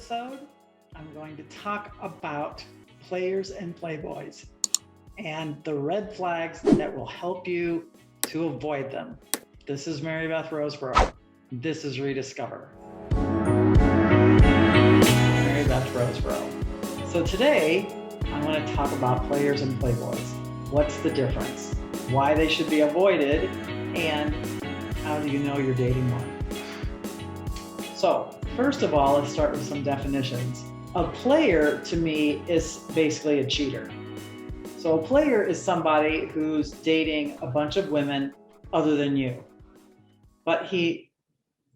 episode, I'm going to talk about players and playboys and the red flags that will help you to avoid them. This is Beth Rosebrough. This is Rediscover. Beth Rosebrough. So today, I'm going to talk about players and playboys. What's the difference? Why they should be avoided, and how do you know you're dating one? So, first of all, let's start with some definitions. A player, to me, is basically a cheater. So a player is somebody who's dating a bunch of women other than you. But he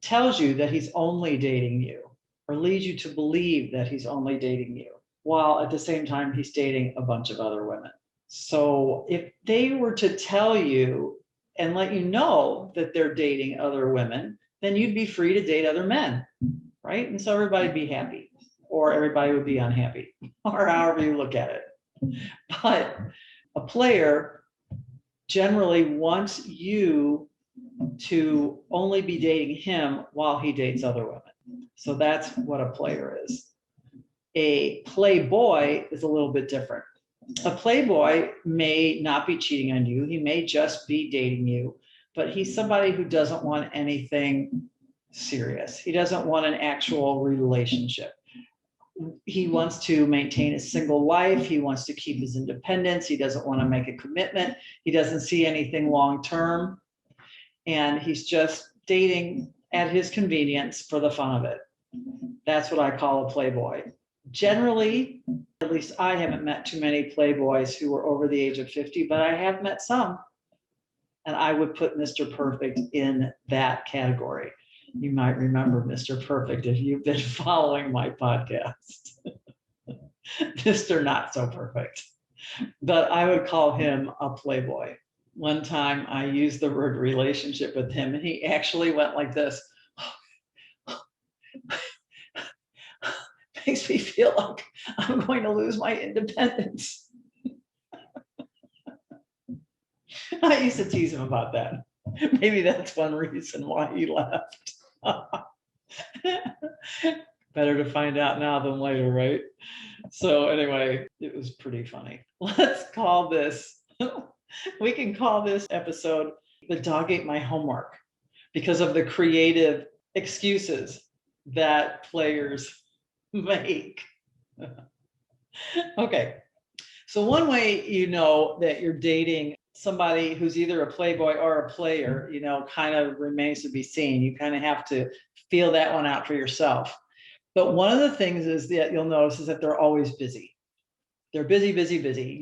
tells you that he's only dating you, or leads you to believe that he's only dating you, while at the same time he's dating a bunch of other women. So if they were to tell you and let you know that they're dating other women, then you'd be free to date other men, right? And so everybody'd be happy, or everybody would be unhappy, or however you look at it. But a player generally wants you to only be dating him while he dates other women. So that's what a player is. A playboy is a little bit different. A playboy may not be cheating on you. He may just be dating you, but he's somebody who doesn't want anything serious. He doesn't want an actual relationship. He wants to maintain a single life. He wants to keep his independence. He doesn't want to make a commitment. He doesn't see anything long-term. And he's just dating at his convenience for the fun of it. That's what I call a playboy. Generally, at least I haven't met too many playboys who were over the age of 50, but I have met some. And I would put Mr. Perfect in that category. You might remember Mr. Perfect if you've been following my podcast. Mr. Not So Perfect. But I would call him a playboy. One time I used the word relationship with him, and he actually went like this. Makes me feel like I'm going to lose my independence. I used to tease him about that. Maybe that's one reason why he left. Better to find out now than later, right? So anyway, it was pretty funny. Let's call this, we can call this episode "The Dog Ate My Homework," because of the creative excuses that players make. Okay, so one way you know that you're dating somebody who's either a playboy or a player, kind of remains to be seen. You kind of have to feel that one out for yourself. But one of the things is that you'll notice is that they're always busy. They're busy, busy, busy.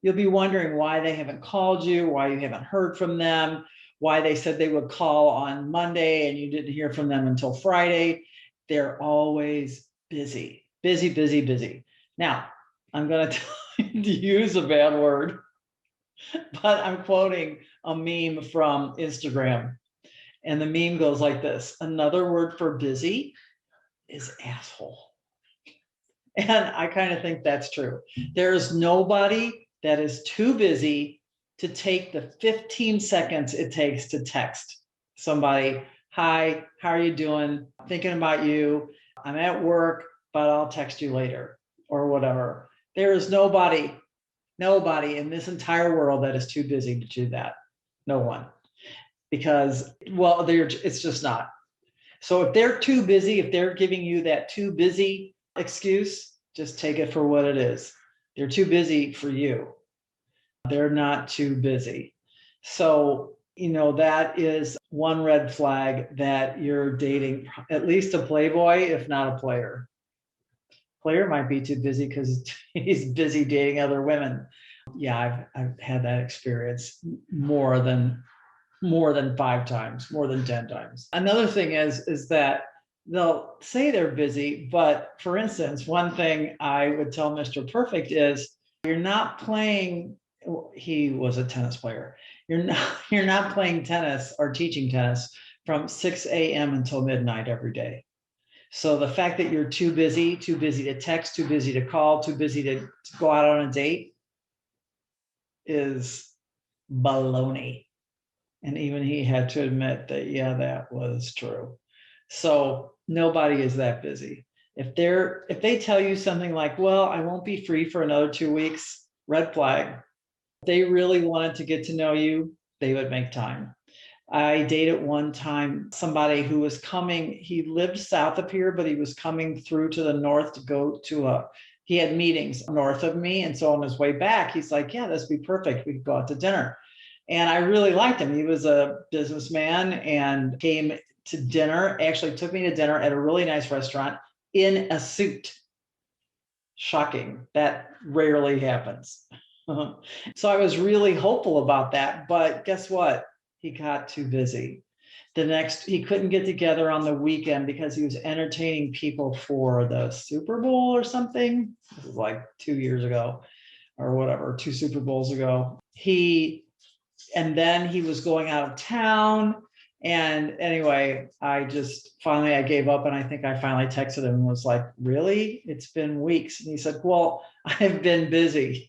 You'll be wondering why they haven't called you, why you haven't heard from them, why they said they would call on Monday and you didn't hear from them until Friday. They're always busy, busy, busy, busy. Now, I'm going to use a bad word, but I'm quoting a meme from Instagram. And the meme goes like this: another word for busy is asshole. And I kind of think that's true. There's nobody that is too busy to take the 15 seconds it takes to text somebody, "Hi, how are you doing? Thinking about you. I'm at work, but I'll text you later," or whatever. There is nobody in this entire world that is too busy to do that. No one. Because, well, it's just not. So if they're too busy, if they're giving you that too busy excuse, just take it for what it is. They're too busy for you. They're not too busy. So, that is one red flag that you're dating at least a playboy, if not a player. Player might be too busy because he's busy dating other women. Yeah, I've had that experience more than 5 times, more than 10 times. Another thing is that they'll say they're busy, but for instance, one thing I would tell Mr. Perfect is, you're not playing. He was a tennis player. You're not playing tennis or teaching tennis from 6 a.m. until midnight every day. So the fact that you're too busy to text, too busy to call, too busy to go out on a date is baloney. And even he had to admit that, yeah, that was true. So nobody is that busy. If they tell you something like, well, I won't be free for another 2 weeks, red flag. If they really wanted to get to know you, they would make time. I dated one time somebody who was coming, he lived south of here, but he was coming through to the north to go to he had meetings north of me. And so on his way back, he's like, yeah, this would be perfect. We could go out to dinner. And I really liked him. He was a businessman and came to dinner, actually took me to dinner at a really nice restaurant in a suit. Shocking. That rarely happens. So I was really hopeful about that. But guess what? He got too busy. He couldn't get together on the weekend because he was entertaining people for the Super Bowl or something. This was like 2 years ago or whatever, 2 Super Bowls ago. And then he was going out of town. And anyway, I gave up, and I think I finally texted him and was like, really? It's been weeks. And he said, well, I've been busy.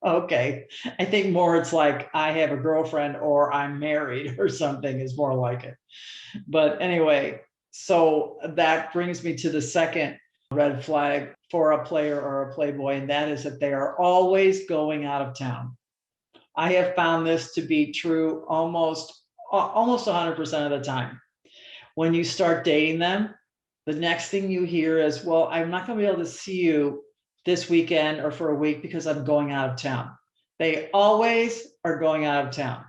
Okay. I think more it's like I have a girlfriend or I'm married or something is more like it. But anyway, so that brings me to the second red flag for a player or a playboy, and that is that they are always going out of town. I have found this to be true almost 100% of the time. When you start dating them, the next thing you hear is, well, I'm not going to be able to see you this weekend or for a week because I'm going out of town. They always are going out of town.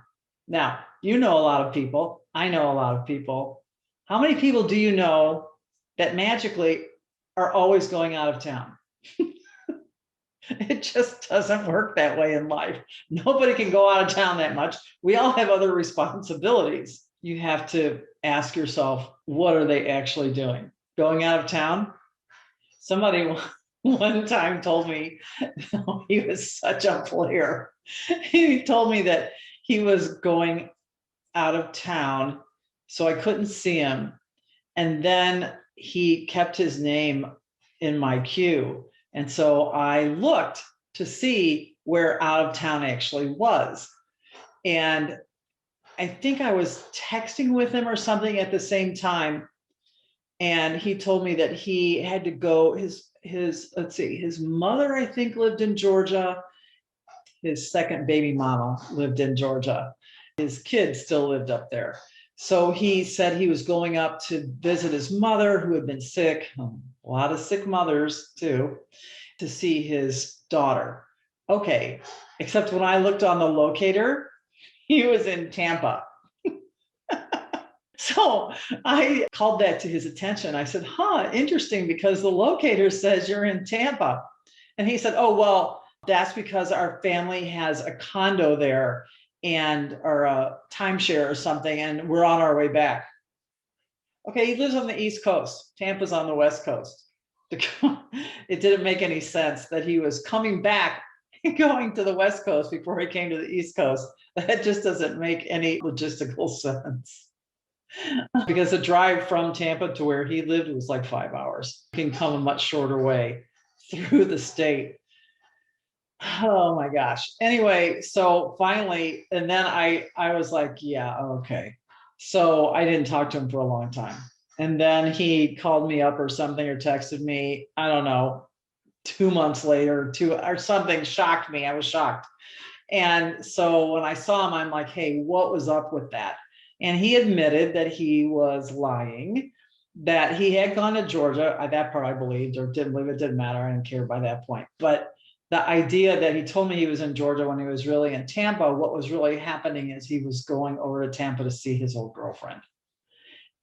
Now, you know a lot of people. I know a lot of people. How many people do you know that magically are always going out of town? It just doesn't work that way in life. Nobody can go out of town that much. We all have other responsibilities. You have to ask yourself, what are they actually doing? Going out of town? Somebody one time told me, he was such a player. He told me that he was going out of town, so I couldn't see him. And then he kept his name in my queue. And so I looked to see where out of town actually was. And I think I was texting with him or something at the same time. And he told me that he had to go, his mother, I think, lived in Georgia. His second baby mama lived in Georgia. His kids still lived up there. So he said he was going up to visit his mother, who had been sick, a lot of sick mothers too, to see his daughter. Okay, except when I looked on the locator, he was in Tampa. So I called that to his attention. I said, interesting, because the locator says you're in Tampa. And he said, oh, well, that's because our family has a condo there or a timeshare or something, and we're on our way back. Okay, he lives on the East Coast. Tampa's on the West Coast. It didn't make any sense that he was coming back and going to the West Coast before he came to the East Coast. That just doesn't make any logistical sense. Because the drive from Tampa to where he lived was like 5 hours. You can come a much shorter way through the state. Oh my gosh. Anyway, so finally, and then I was like, yeah, okay. So I didn't talk to him for a long time. And then he called me up or something, or texted me, I don't know, 2 months later, or something. Shocked me. I was shocked. And so when I saw him, I'm like, hey, what was up with that? And he admitted that he was lying, that he had gone to Georgia. That part I believed, or didn't believe. It didn't matter. I didn't care by that point. But the idea that he told me he was in Georgia when he was really in Tampa, what was really happening is he was going over to Tampa to see his old girlfriend.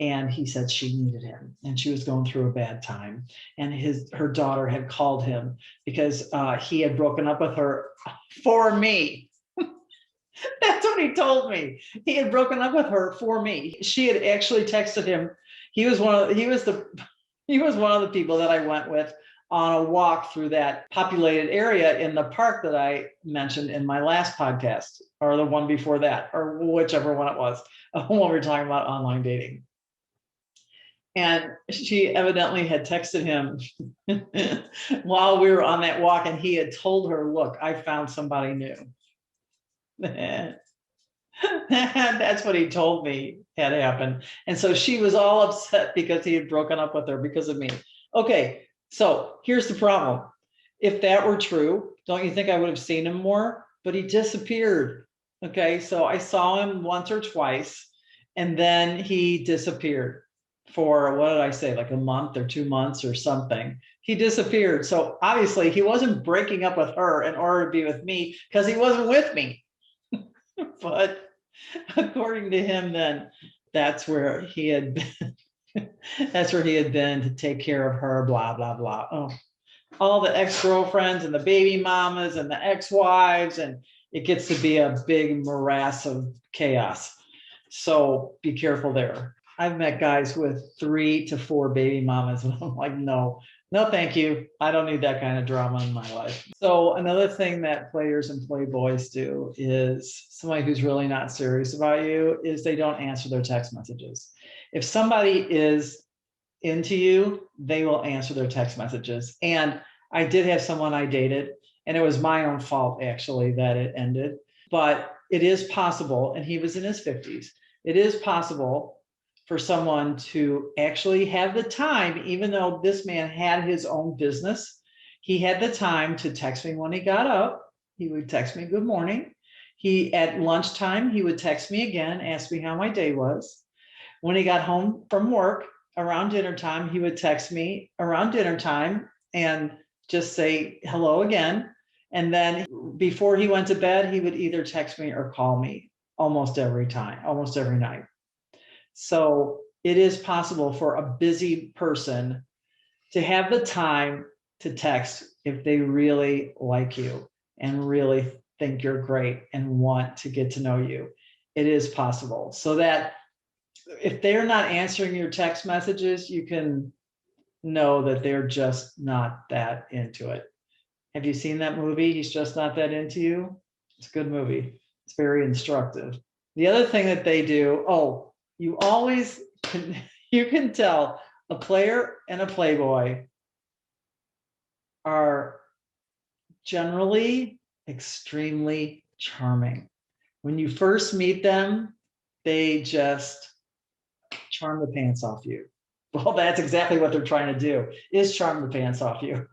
And he said she needed him, and she was going through a bad time. And her daughter had called him because he had broken up with her for me. That's what he told me. He had broken up with her for me. She had actually texted him. He was one of the people that I went with on a walk through that populated area in the park that I mentioned in my last podcast, or the one before that, or whichever one it was, when we were talking about online dating. And she evidently had texted him while we were on that walk, and he had told her, look, I found somebody new. That's what he told me had happened. And so she was all upset because he had broken up with her because of me. Okay, so here's the problem. If that were true, don't you think I would have seen him more? But he disappeared. Okay, so I saw him once or twice, and then he disappeared for, what did I say, like a month or 2 months or something. He disappeared. So obviously he wasn't breaking up with her in order to be with me because he wasn't with me. But according to him, then that's where he had been. That's where he had been to take care of her, blah, blah, blah. Oh, all the ex-girlfriends and the baby mamas and the ex-wives, and it gets to be a big morass of chaos. So be careful there. I've met guys with 3 to 4 baby mamas, and I'm like, no, no, thank you. I don't need that kind of drama in my life. So another thing that players and playboys do is, somebody who's really not serious about you, is they don't answer their text messages. If somebody is into you, they will answer their text messages. And I did have someone I dated, and it was my own fault actually that it ended, but it is possible, and he was in his 50s. It is possible for someone to actually have the time, even though this man had his own business, he had the time to text me when he got up. He would text me good morning. He, at lunchtime, he would text me again, ask me how my day was. When he got home from work around dinner time, he would text me around dinner time and just say hello again. And then before he went to bed, he would either text me or call me almost every time, almost every night. So it is possible for a busy person to have the time to text if they really like you and really think you're great and want to get to know you. It is possible. So that if they're not answering your text messages, you can know that they're just not that into it. Have you seen that movie, He's Just Not That Into You? It's a good movie. It's very instructive. The other thing that they do, oh, you always can, you can tell a player and a playboy are generally extremely charming. When you first meet them, they just charm the pants off you. Well, that's exactly what they're trying to do, is charm the pants off you.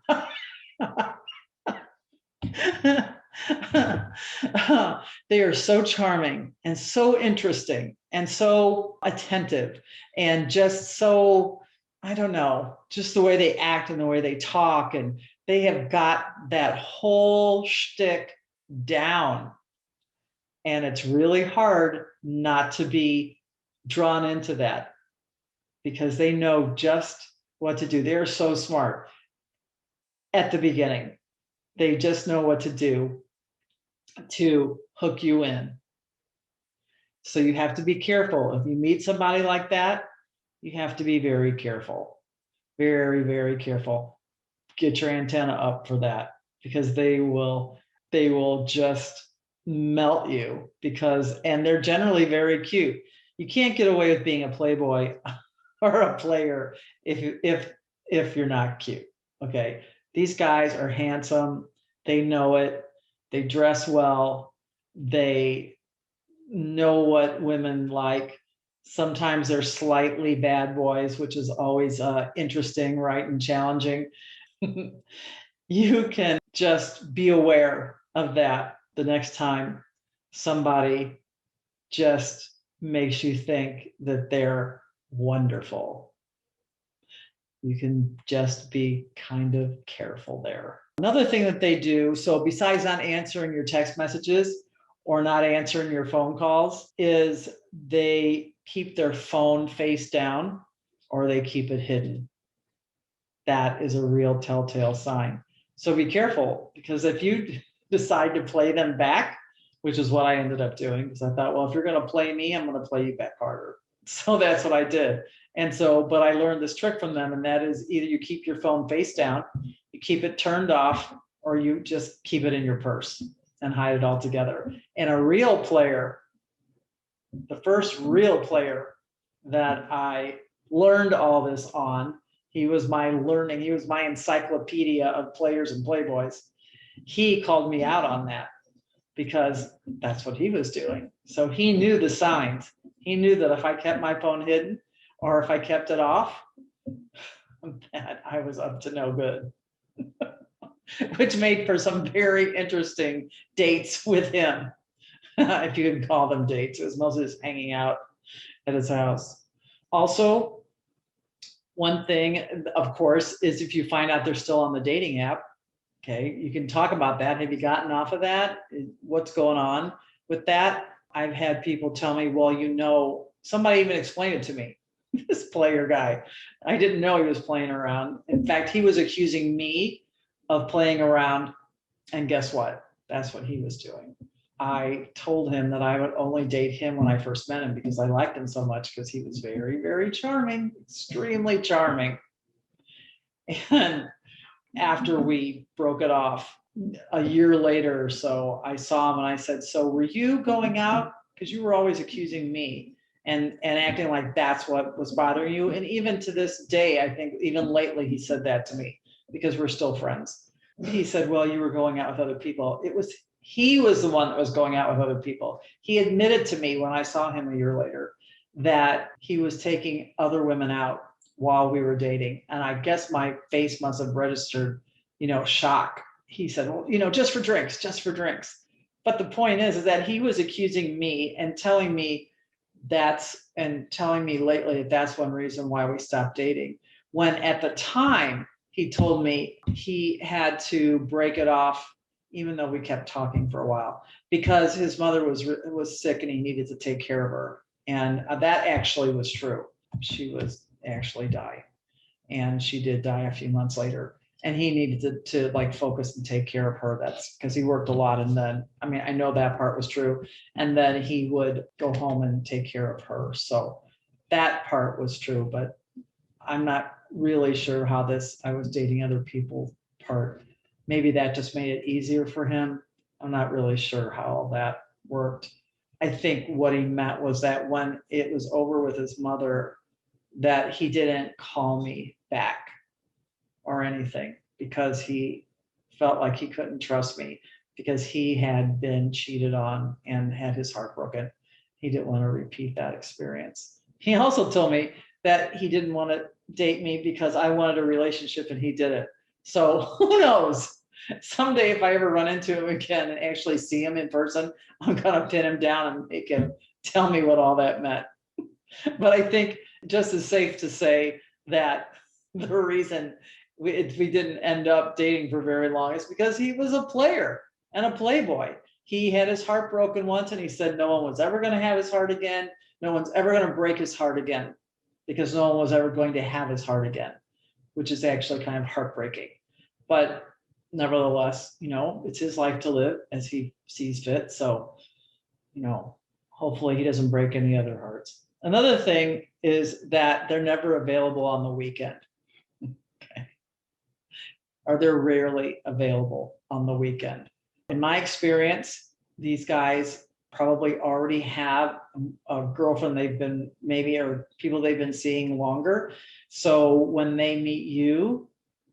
They are so charming and so interesting and so attentive and just so, I don't know, just the way they act and the way they talk, and they have got that whole shtick down. And it's really hard not to be drawn into that because they know just what to do. They're so smart at the beginning. They just know what to do to hook you in. So you have to be careful. If you meet somebody like that, you have to be very careful. Very, very careful. Get your antenna up for that, because they will just melt you, because, and they're generally very cute. You can't get away with being a playboy or a player if you're not cute. Okay. These guys are handsome. They know it. They dress well. They know what women like. Sometimes they're slightly bad boys, which is always interesting, right, and challenging. You can just be aware of that the next time somebody just makes you think that they're wonderful. You can just be kind of careful there. Another thing that they do, so besides not answering your text messages or not answering your phone calls, is they keep their phone face down or they keep it hidden. That is a real telltale sign. So be careful, because if you decide to play them back, which is what I ended up doing, because I thought, well, if you're going to play me, I'm going to play you back harder. So that's what I did. And so, but I learned this trick from them, and that is either you keep your phone face down, you keep it turned off, or you just keep it in your purse and hide it all together. And a real player, the first real player that I learned all this on, he was my encyclopedia of players and playboys. He called me out on that because that's what he was doing. So he knew the signs. He knew that if I kept my phone hidden or if I kept it off, that I was up to no good, which made for some very interesting dates with him. If you can call them dates, it was mostly just hanging out at his house. Also, one thing, of course, is if you find out they're still on the dating app, okay, you can talk about that. Have you gotten off of that? What's going on with that? I've had people tell me, well, somebody even explained it to me. This player guy, I didn't know he was playing around. In fact, he was accusing me of playing around. And guess what? That's what he was doing. I told him that I would only date him when I first met him because I liked him so much because he was very, very charming, extremely charming. And after we broke it off a year later or so, I saw him and I said, so were you going out? Because you were always accusing me and acting like that's what was bothering you. And even to this day, I think even lately, he said that to me because we're still friends. He said, well, you were going out with other people. He was the one that was going out with other people. He admitted to me when I saw him a year later that he was taking other women out while we were dating. And I guess my face must have registered, shock. He said, well, just for drinks, just for drinks. But the point is that he was accusing me and telling me lately that's one reason why we stopped dating. When at the time he told me he had to break it off, even though we kept talking for a while, because his mother was sick and he needed to take care of her. And that actually was true. She was actually die. And she did die a few months later. And he needed to like focus and take care of her. That's because he worked a lot. And then, I know that part was true. And then he would go home and take care of her. So that part was true, but I'm not really sure how I was dating other people part. Maybe that just made it easier for him. I'm not really sure how all that worked. I think what he meant was that when it was over with his mother, that he didn't call me back or anything because he felt like he couldn't trust me because he had been cheated on and had his heart broken. He didn't want to repeat that experience. He also told me that he didn't want to date me because I wanted a relationship and he didn't. So who knows? Someday if I ever run into him again and actually see him in person, I'm going to pin him down and make him tell me what all that meant. But I think just as safe to say that the reason we didn't end up dating for very long is because he was a player and a playboy. He had his heart broken once and he said no one was ever going to have his heart again. No one's ever going to break his heart again because no one was ever going to have his heart again, which is actually kind of heartbreaking. But nevertheless, it's his life to live as he sees fit. So, hopefully he doesn't break any other hearts. Another thing is that they're never available on the weekend. Okay. Or they're rarely available on the weekend. In my experience, these guys probably already have a girlfriend they've been or people they've been seeing longer. So when they meet you,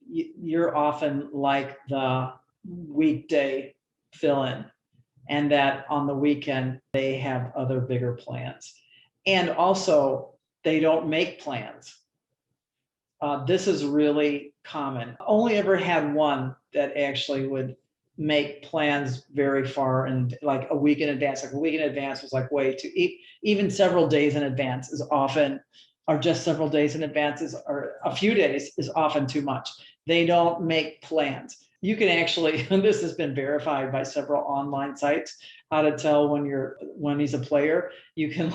you're often like the weekday fill-in, and that on the weekend they have other bigger plans. And also they don't make plans. This is really common. Only ever had one that actually would make plans very far and like a week in advance. Like a week in advance was like way too, even several days in advance is often, or just several days in advance or a few days is often too much. They don't make plans. You can actually, and this has been verified by several online sites, how to tell when he's a player. You can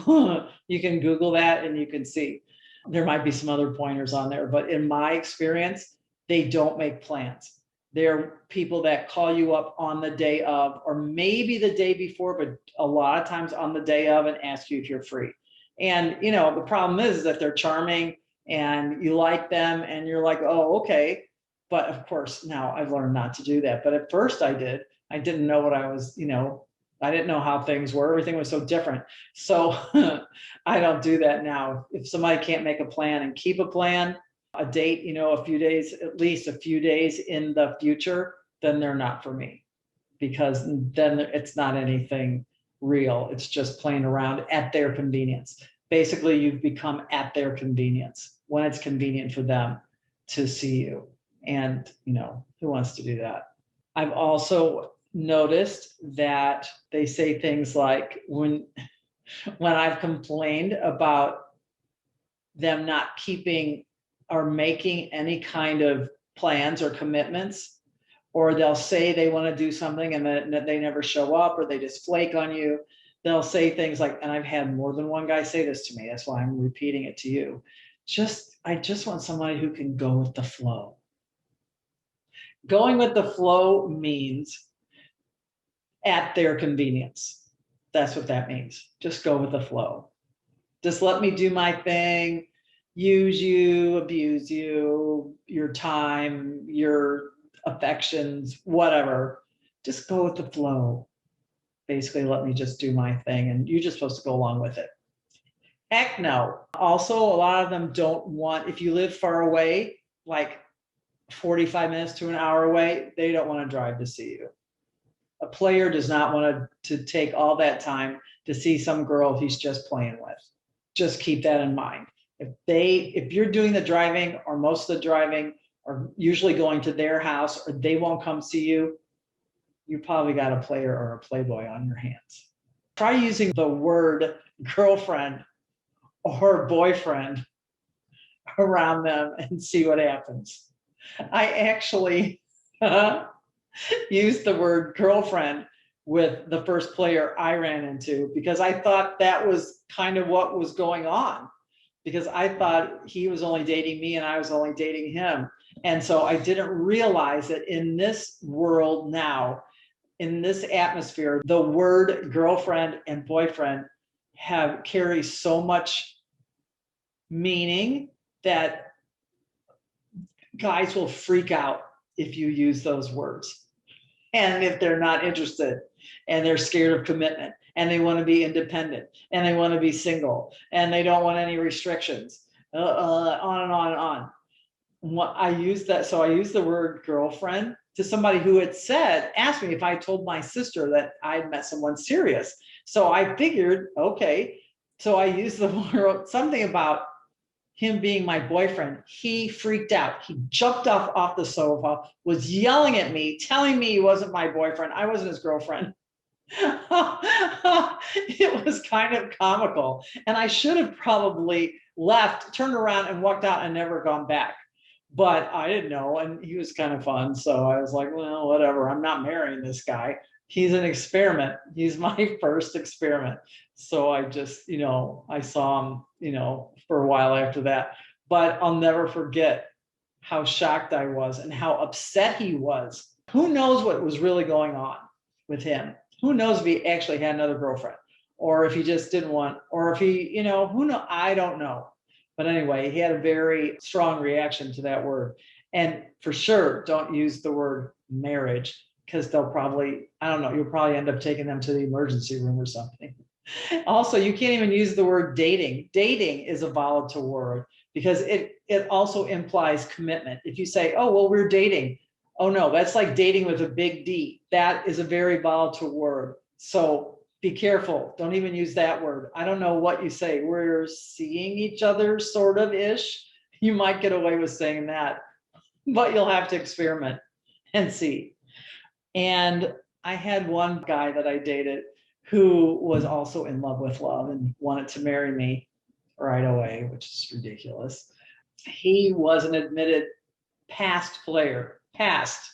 Google that and you can see. There might be some other pointers on there, but in my experience, they don't make plans. They're people that call you up on the day of, or maybe the day before, but a lot of times on the day of and ask you if you're free. And, the problem is that they're charming and you like them and you're like, oh, okay. But of course, now I've learned not to do that. But at first I did. I didn't know what I was, I didn't know how things were. Everything was so different. So I don't do that now. If somebody can't make a plan and keep a plan, a date, a few days, at least a few days in the future, then they're not for me, because then it's not anything real. It's just playing around at their convenience. Basically, you've become at their convenience when it's convenient for them. to see you. And, who wants to do that? I've also noticed that they say things like when I've complained about them not keeping or making any kind of plans or commitments, or they'll say they want to do something and then they never show up, or they just flake on you. They'll say things like, and I've had more than one guy say this to me, that's why I'm repeating it to you. I just want somebody who can go with the flow. Going with the flow means at their convenience. That's what that means. Just go with the flow. Just let me do my thing, use you, abuse you, your time, your affections, whatever. Just go with the flow. Basically, let me just do my thing, and you're just supposed to go along with it. Heck no. Also, a lot of them don't want, if you live far away, like 45 minutes to an hour away, they don't want to drive to see you. A player does not want to take all that time to see some girl he's just playing with. Just keep that in mind. If you're doing the driving, or most of the driving, or usually going to their house, or they won't come see you, you probably got a player or a playboy on your hands. Try using the word girlfriend or boyfriend around them and see what happens. I actually used the word girlfriend with the first player I ran into, because I thought that was kind of what was going on, because I thought he was only dating me and I was only dating him. And so I didn't realize that in this world now, in this atmosphere, the word girlfriend and boyfriend carry so much meaning that guys will freak out if you use those words. And if they're not interested, and they're scared of commitment, and they want to be independent, and they want to be single, and they don't want any restrictions, on and on and on. I used the word girlfriend to somebody who had asked me if I told my sister that I'd met someone serious. So I figured, okay. So I used the word, something about him being my boyfriend. He freaked out. He jumped off the sofa, was yelling at me, telling me he wasn't my boyfriend. I wasn't his girlfriend. It was kind of comical. And I should have probably left, turned around and walked out and never gone back. But I didn't know. And he was kind of fun. So I was like, well, whatever. I'm not marrying this guy. He's an experiment. He's my first experiment. So I just, I saw him, for a while after that. But I'll never forget how shocked I was and how upset he was. Who knows what was really going on with him? Who knows if he actually had another girlfriend, or if he just didn't want, or if he, who knows? I don't know. But anyway, he had a very strong reaction to that word. And for sure, don't use the word marriage, because they'll probably, I don't know, you'll probably end up taking them to the emergency room or something. Also, you can't even use the word dating. Dating is a volatile word, because it also implies commitment. If you say, oh, well, we're dating. Oh, no, that's like dating with a big D. That is a very volatile word. So be careful. Don't even use that word. I don't know what you say. We're seeing each other, sort of ish. You might get away with saying that, but you'll have to experiment and see. And I had one guy that I dated who was also in love with love and wanted to marry me right away, which is ridiculous. He was an admitted past player. Past.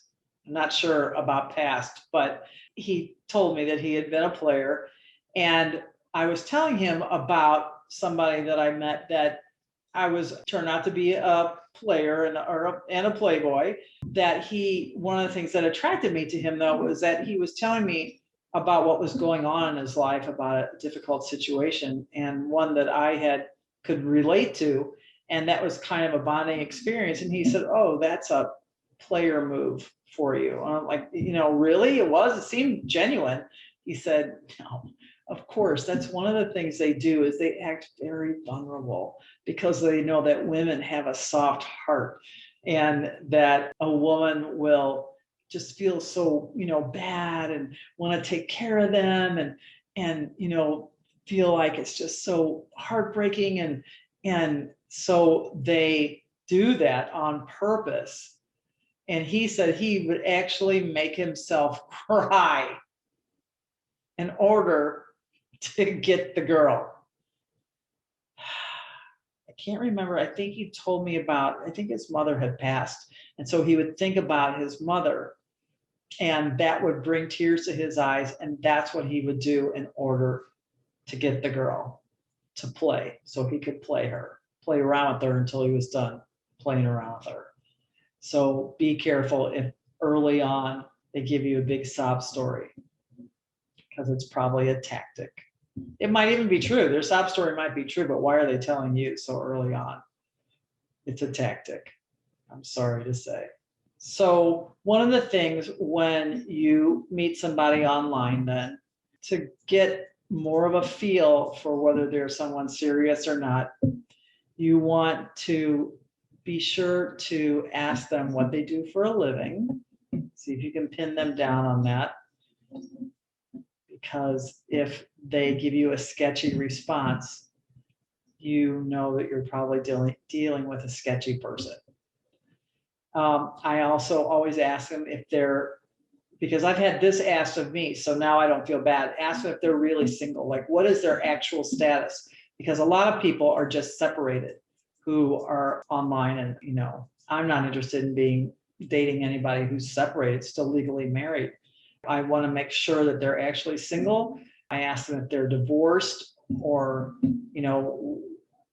I'm not sure about past, but he told me that he had been a player. And I was telling him about somebody that I met that turned out to be a player and a playboy. One of the things that attracted me to him, though, was that he was telling me about what was going on in his life, about a difficult situation, and one that could relate to. And that was kind of a bonding experience. And he said, oh, that's a player move for you. And I'm like, really? It seemed genuine. He said, no, of course, that's one of the things they do, is they act very vulnerable, because they know that women have a soft heart, and that a woman will just feel so, bad and want to take care of them, and feel like it's just so heartbreaking. And so they do that on purpose. And he said he would actually make himself cry in order to get the girl. I can't remember. I think he told me about, I think his mother had passed. And so he would think about his mother, and that would bring tears to his eyes. And that's what he would do in order to get the girl to play, so he could play around with her until he was done playing around with her. So be careful if early on they give you a big sob story, because it's probably a tactic. It might even be true. Their sob story might be true, but why are they telling you so early on? It's a tactic, I'm sorry to say. So one of the things when you meet somebody online, then, to get more of a feel for whether they're someone serious or not, you want to be sure to ask them what they do for a living. See if you can pin them down on that. Because if they give you a sketchy response, you know that you're probably dealing with a sketchy person. I also always ask them if they're, because I've had this asked of me, so now I don't feel bad. Ask them if they're really single, like what is their actual status? Because a lot of people are just separated who are online, and I'm not interested in dating anybody who's separated, still legally married. I want to make sure that they're actually single. I ask them if they're divorced, or,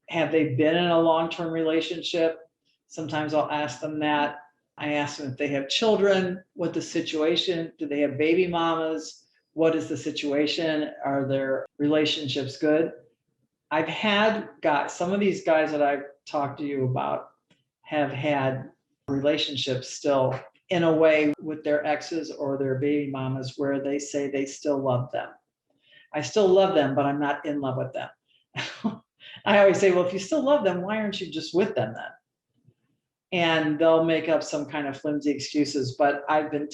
have they been in a long-term relationship? Sometimes I'll ask them that. I ask them if they have children, what the situation, do they have baby mamas? What is the situation? Are their relationships good? I've had guys, some of these guys that I've talked to you about have had relationships still in a way with their exes or their baby mamas where they say they still love them. I still love them, but I'm not in love with them. I always say, well, if you still love them, why aren't you just with them then? And they'll make up some kind of flimsy excuses. But I've been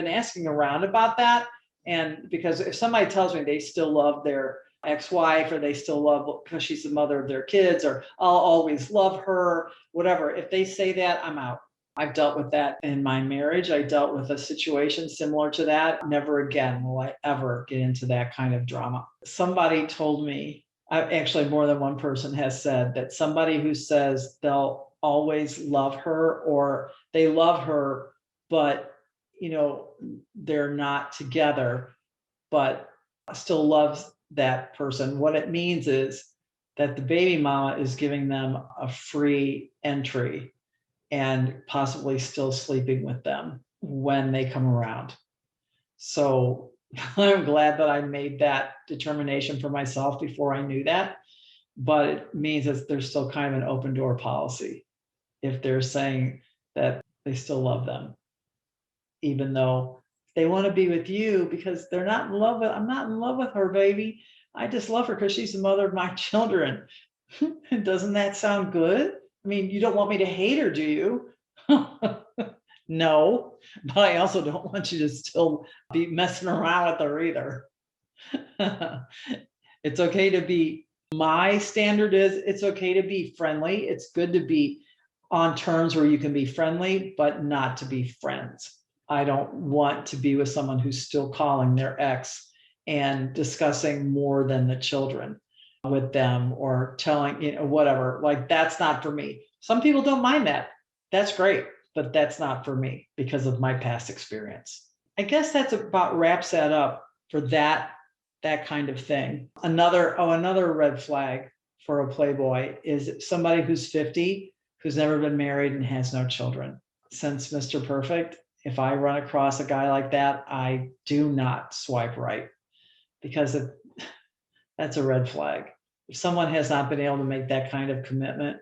asking around about that. And because if somebody tells me they still love their ex-wife, or they still love because she's the mother of their kids, or I'll always love her, whatever, if they say that, I'm out. I've dealt with that in my marriage. I dealt with a situation similar to that. Never again will I ever get into that kind of drama. Somebody told me, actually more than one person has said, that somebody who says they'll always love her, or they love her, but they're not together, but still loves that person. What it means is that the baby mama is giving them a free entry and possibly still sleeping with them when they come around. So I'm glad that I made that determination for myself before I knew that. But it means that there's still kind of an open door policy if they're saying that they still love them, even though they want to be with you because they're not in love with, I'm not in love with her, baby. I just love her because she's the mother of my children. Doesn't that sound good? I mean, you don't want me to hate her, do you? No, but I also don't want you to still be messing around with her either. It's okay to be, my standard is it's okay to be friendly. It's good to be on terms where you can be friendly, but not to be friends. I don't want to be with someone who's still calling their ex and discussing more than the children with them, or telling, whatever, like that's not for me. Some people don't mind that. That's great, but that's not for me because of my past experience. I guess that's about wraps that up for that kind of thing. Another red flag for a Playboy is somebody who's 50, who's never been married and has no children. Since Mr. Perfect, if I run across a guy like that, I do not swipe right, because that's a red flag. If someone has not been able to make that kind of commitment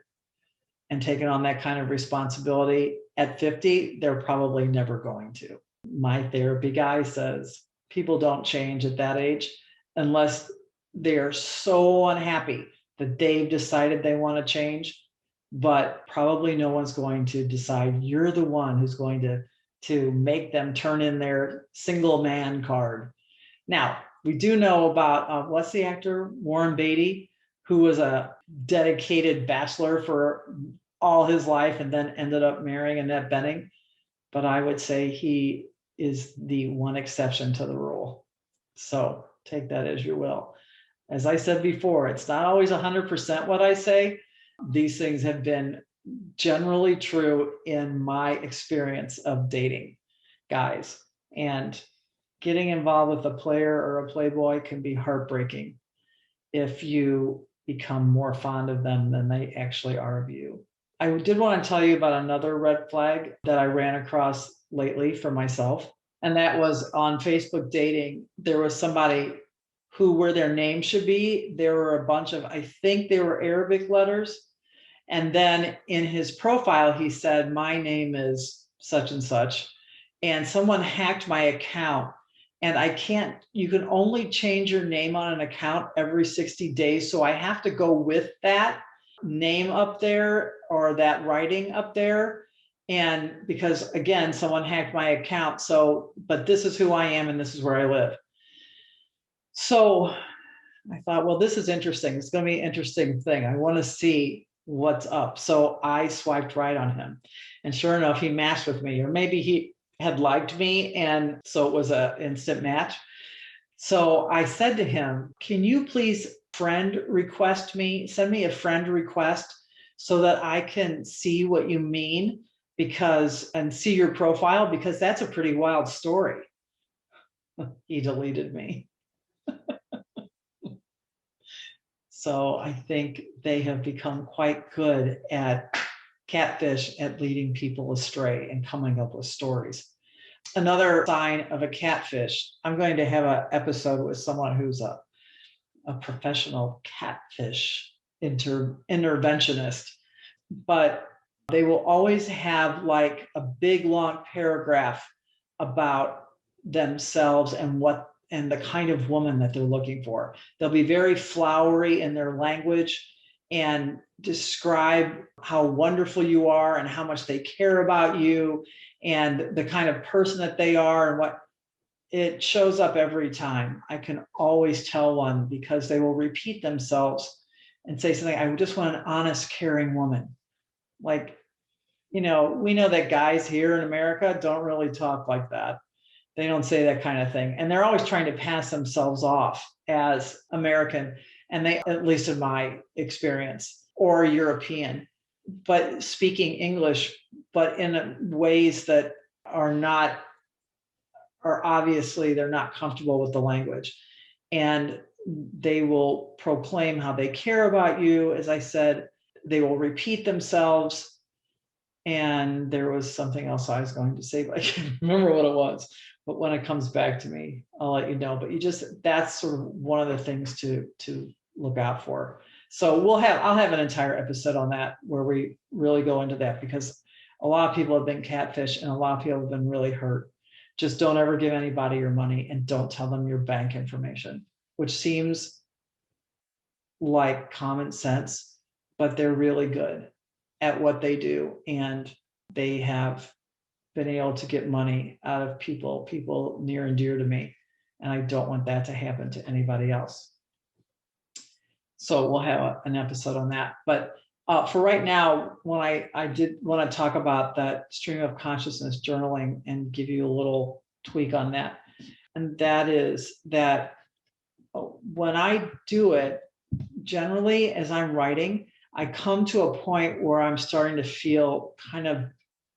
and taken on that kind of responsibility at 50, they're probably never going to. My therapy guy says people don't change at that age unless they're so unhappy that they've decided they want to change. But probably no one's going to decide you're the one who's going to make them turn in their single man card. Now, we do know about, what's the actor, Warren Beatty, who was a dedicated bachelor for all his life and then ended up marrying Annette Bening. But I would say he is the one exception to the rule. So take that as you will. As I said before, it's not always 100% what I say. These things have been generally true in my experience of dating guys. And getting involved with a player or a playboy can be heartbreaking if you become more fond of them than they actually are of you. I did want to tell you about another red flag that I ran across lately for myself. And that was on Facebook dating. There was somebody who, where their name should be, there were a bunch of, I think they were Arabic letters. And then in his profile, he said, my name is such and such. And someone hacked my account. And I can't, you can only change your name on an account every 60 days. So I have to go with that name up there or that writing up there. And because again, someone hacked my account. So, but this is who I am and this is where I live. So I thought, well, this is interesting. It's going to be an interesting thing. I want to see what's up. So I swiped right on him. And sure enough, he matched with me, or maybe he had liked me. And so it was an instant match. So I said to him, can you please friend request me, send me a friend request so that I can see what you mean, because, and see your profile, because that's a pretty wild story. He deleted me. So I think they have become quite good at catfish, at leading people astray and coming up with stories. Another sign of a catfish, I'm going to have an episode with someone who's a professional catfish interventionist, but they will always have like a big long paragraph about themselves and what and the kind of woman that they're looking for. They'll be very flowery in their language and describe how wonderful you are and how much they care about you and the kind of person that they are, and what it shows up every time. I can always tell one because they will repeat themselves and say something. I just want an honest, caring woman. Like, we know that guys here in America don't really talk like that. They don't say that kind of thing. And they're always trying to pass themselves off as American. And they, at least in my experience, or European, but speaking English, but in ways that are obviously they're not comfortable with the language. And they will proclaim how they care about you. As I said, they will repeat themselves. And there was something else I was going to say, but I can't remember what it was. But when it comes back to me, I'll let you know. But that's sort of one of the things to look out for. So I'll have an entire episode on that where we really go into that, because a lot of people have been catfished and a lot of people have been really hurt. Just don't ever give anybody your money, and don't tell them your bank information, which seems like common sense, but they're really good at what they do. And they have been able to get money out of people near and dear to me. And I don't want that to happen to anybody else. So we'll have an episode on that. But for right now, when I did want to talk about that stream of consciousness journaling and give you a little tweak on that. And that is that when I do it, generally, as I'm writing, I come to a point where I'm starting to feel kind of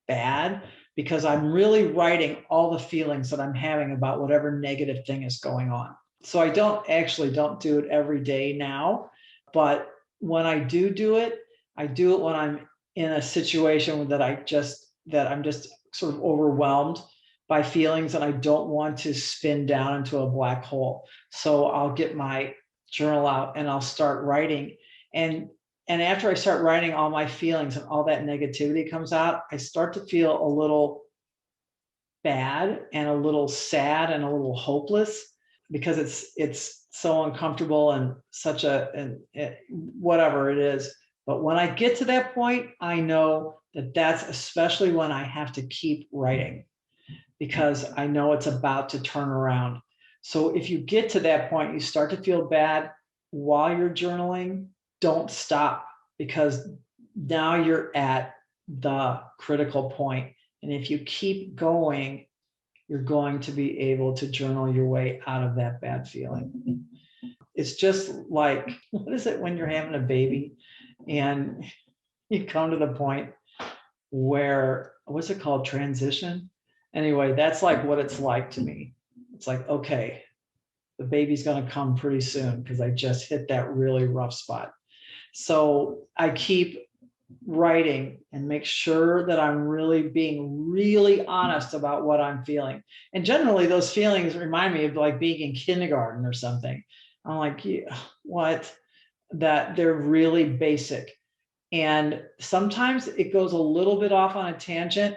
bad, because I'm really writing all the feelings that I'm having about whatever negative thing is going on. So I don't do it every day now, but when I do it, I do it when I'm in a situation that I'm just sort of overwhelmed by feelings and I don't want to spin down into a black hole. So I'll get my journal out and I'll start writing. And after I start writing, all my feelings and all that negativity comes out, I start to feel a little bad and a little sad and a little hopeless, because it's so uncomfortable and such whatever it is. But when I get to that point, I know that that's especially when I have to keep writing, because I know it's about to turn around. So if you get to that point, you start to feel bad while you're journaling, don't stop, because now you're at the critical point. And if you keep going, you're going to be able to journal your way out of that bad feeling. It's just like, what is it when you're having a baby and you come to the point where, what's it called? Transition? Anyway, that's like what it's like to me. It's like, okay, the baby's going to come pretty soon because I just hit that really rough spot. So I keep writing and make sure that I'm really being really honest about what I'm feeling. And generally those feelings remind me of like being in kindergarten or something. I'm like, yeah, what? That they're really basic. And sometimes it goes a little bit off on a tangent.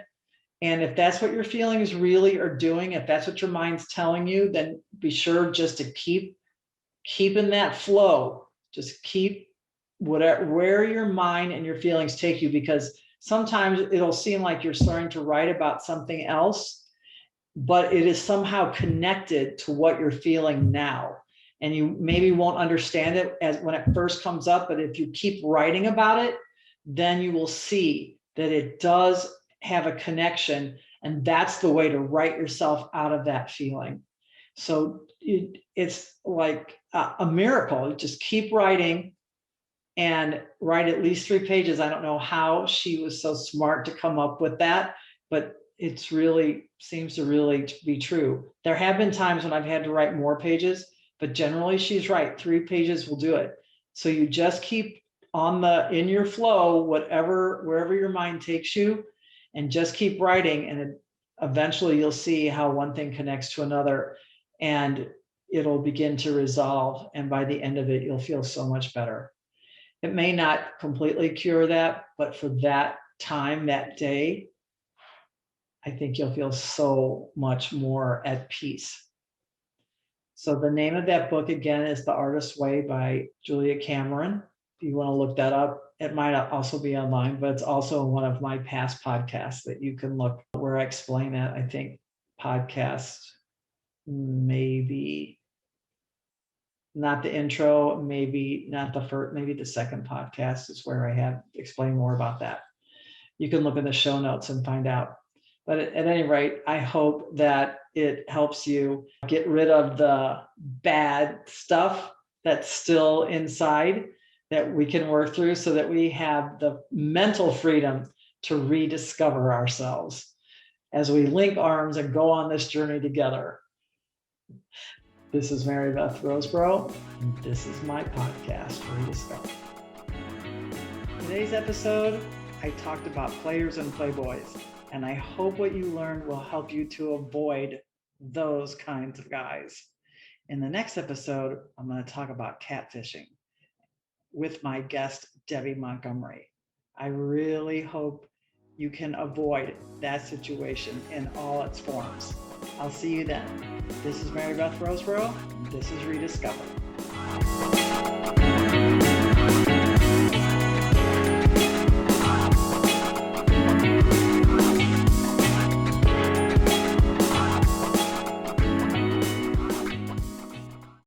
And if that's what your feelings really are doing, if that's what your mind's telling you, then be sure just to keep in that flow. Just keep where your mind and your feelings take you, because sometimes it'll seem like you're starting to write about something else, but it is somehow connected to what you're feeling now. And you maybe won't understand it as when it first comes up, but if you keep writing about it, then you will see that it does have a connection, and that's the way to write yourself out of that feeling. So it's like a miracle. You just keep writing and write at least 3 pages. I don't know how she was so smart to come up with that, but it's really seems to really be true. There have been times when I've had to write more pages, but generally she's right. 3 pages will do it. So you just keep in your flow, wherever your mind takes you, and just keep writing. And eventually you'll see how one thing connects to another, and it'll begin to resolve. And by the end of it, you'll feel so much better. It may not completely cure that, but for that time, that day, I think you'll feel so much more at peace. So the name of that book, again, is The Artist's Way by Julia Cameron. If you want to look that up, it might also be online, but it's also one of my past podcasts that you can look where I explain that. I think podcast, maybe not the intro, maybe not the first, maybe the second podcast is where I have explained more about that. You can look in the show notes and find out. But at any rate, I hope that it helps you get rid of the bad stuff that's still inside that we can work through, so that we have the mental freedom to rediscover ourselves as we link arms and go on this journey together. This is Mary Beth Rosebrough, and this is my podcast, Rediscover. Today's episode, I talked about players and playboys, and I hope what you learned will help you to avoid those kinds of guys. In the next episode, I'm going to talk about catfishing with my guest, Debbie Montgomery. I really hope you can avoid that situation in all its forms. I'll see you then. This is Mary Beth Rosebrough, and this is Rediscover.